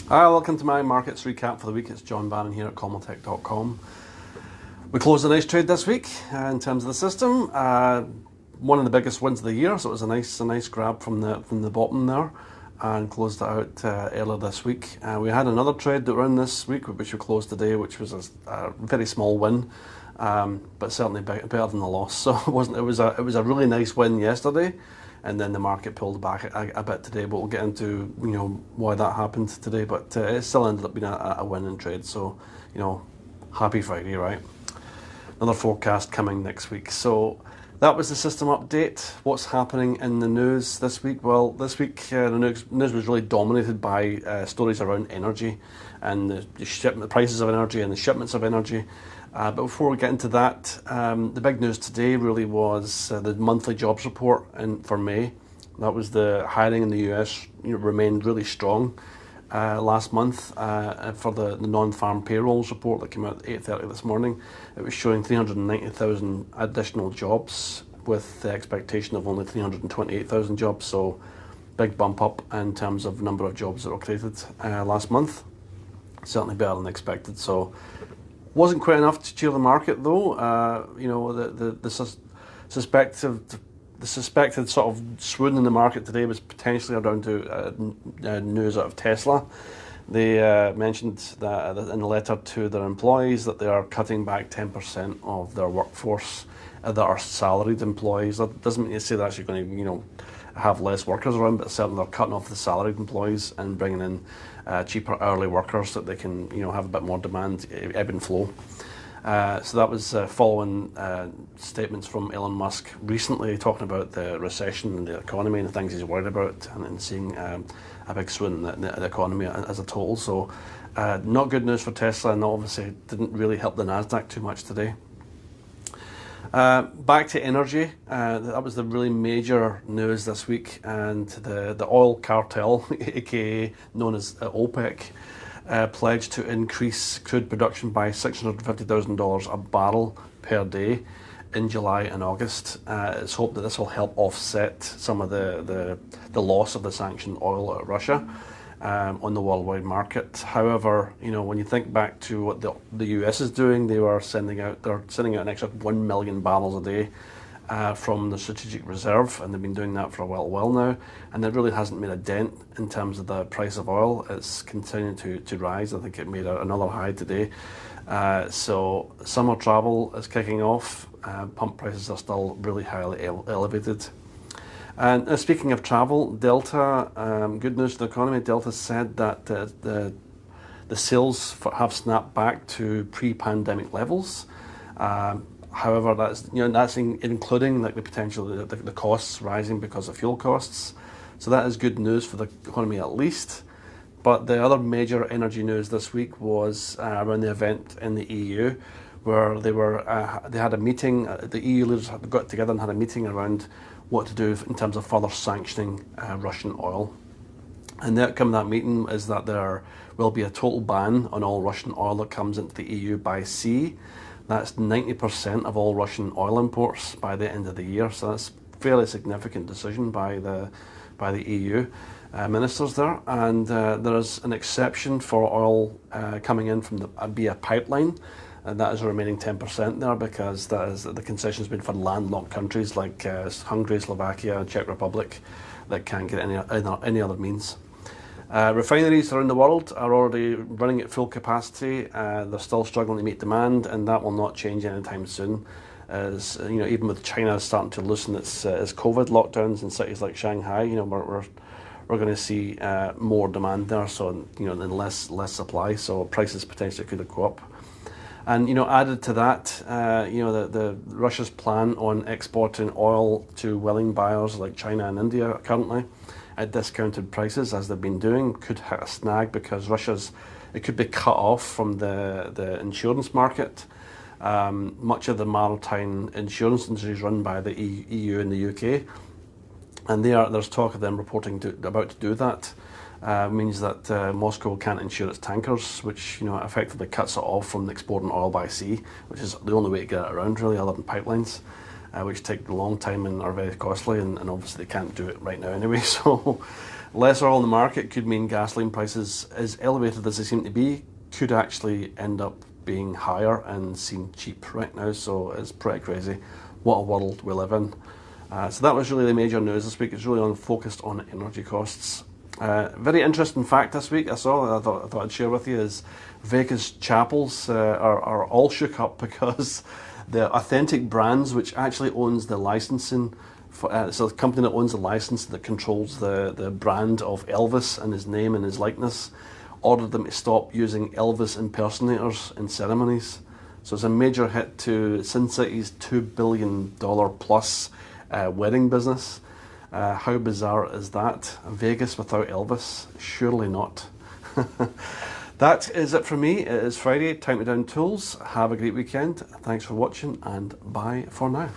Hi, welcome to my markets recap for the week. It's John Bannon here at ComhlaTech.com. We closed a nice trade this week in terms of the system. One of the biggest wins of the year, so it was a nice grab from the bottom there, and closed it out earlier this week. We had another trade that ran this week, which we closed today, which was a very small win, but certainly better than the loss. So it was a really nice win yesterday. And then the market pulled back a bit today, but we'll get into why that happened today. But it still ended up being a winning trade, so happy Friday, right? Another forecast coming next week. So that was the system update. What's happening in the news this week? Well, this week the news was really dominated by stories around energy and the prices of energy and the shipments of energy. But before we get into that, the big news today really was the monthly jobs report for May. That was the hiring in the US remained really strong last month. For the non-farm payrolls report that came out at 8:30 this morning, it was showing 390,000 additional jobs with the expectation of only 328,000 jobs. So big bump up in terms of number of jobs that were created last month. Certainly better than expected. So wasn't quite enough to cheer the market though. The suspected sort of swoon in the market today was potentially around to news out of Tesla. They mentioned that in a letter to their employees that they are cutting back 10% of their workforce that are salaried employees. That doesn't mean to say they're actually going to have less workers around, but certainly they're cutting off the salaried employees and bringing in cheaper hourly workers so that they can have a bit more demand, ebb and flow. So that was following statements from Elon Musk recently talking about the recession and the economy and the things he's worried about, and seeing a big swoon in the economy as a total. So not good news for Tesla, and obviously didn't really help the Nasdaq too much today. Back to energy, that was the really major news this week, and the oil cartel, aka known as OPEC, pledged to increase crude production by $650,000 a barrel per day in July and August. It's hoped that this will help offset some of the loss of the sanctioned oil at Russia on the worldwide market. However, when you think back to what the US is doing, they're sending out an extra 1 million barrels a day from the strategic reserve, and they've been doing that for a while now, and it really hasn't made a dent in terms of the price of oil. It's continuing to rise. I think it made another high today. So summer travel is kicking off. Pump prices are still really highly elevated. And speaking of travel, Delta, good news for the economy. Delta said that the sales have snapped back to pre-pandemic levels. However, that's including the potential the costs rising because of fuel costs. So that is good news for the economy at least. But the other major energy news this week was around the event in the EU, where they had a meeting. The EU leaders got together and had a meeting around what to do in terms of further sanctioning Russian oil. And the outcome of that meeting is that there will be a total ban on all Russian oil that comes into the EU by sea. That's 90% of all Russian oil imports by the end of the year. So that's a fairly significant decision by the EU ministers there. And there is an exception for oil coming in from via pipeline. And that is the remaining 10% there, because that is the concession has been for landlocked countries like Hungary, Slovakia, Czech Republic that can't get any other means. Refineries around the world are already running at full capacity. They're still struggling to meet demand, and that will not change anytime soon. As even with China starting to loosen its COVID lockdowns in cities like Shanghai, we're going to see more demand there. So and less supply. So prices potentially could go up. And added to that, the Russia's plan on exporting oil to willing buyers like China and India currently at discounted prices, as they've been doing, could hit a snag, because it could be cut off from the insurance market. Much of the maritime insurance industry is run by the EU and the UK, and there's talk of them about to do that. Means that Moscow can't insure its tankers, which effectively cuts it off from exporting oil by sea, which is the only way to get it around really, other than pipelines, which take a long time and are very costly, and obviously they can't do it right now anyway. So Less oil in the market could mean gasoline prices, as elevated as they seem to be, could actually end up being higher and seem cheap right now. So it's pretty crazy. What a world we live in. So that was really the major news this week. It's really focused on energy costs. Very interesting fact this week I saw, I thought I'd share with you, is Vegas chapels are all shook up because the Authentic Brands, which actually owns the licensing, so the company that owns the license that controls the brand of Elvis and his name and his likeness, ordered them to stop using Elvis impersonators in ceremonies. So it's a major hit to Sin City's $2 billion plus wedding business. How bizarre is that? Vegas without Elvis? Surely not. That is it from me. It is Friday, time to down tools. Have a great weekend. Thanks for watching and bye for now.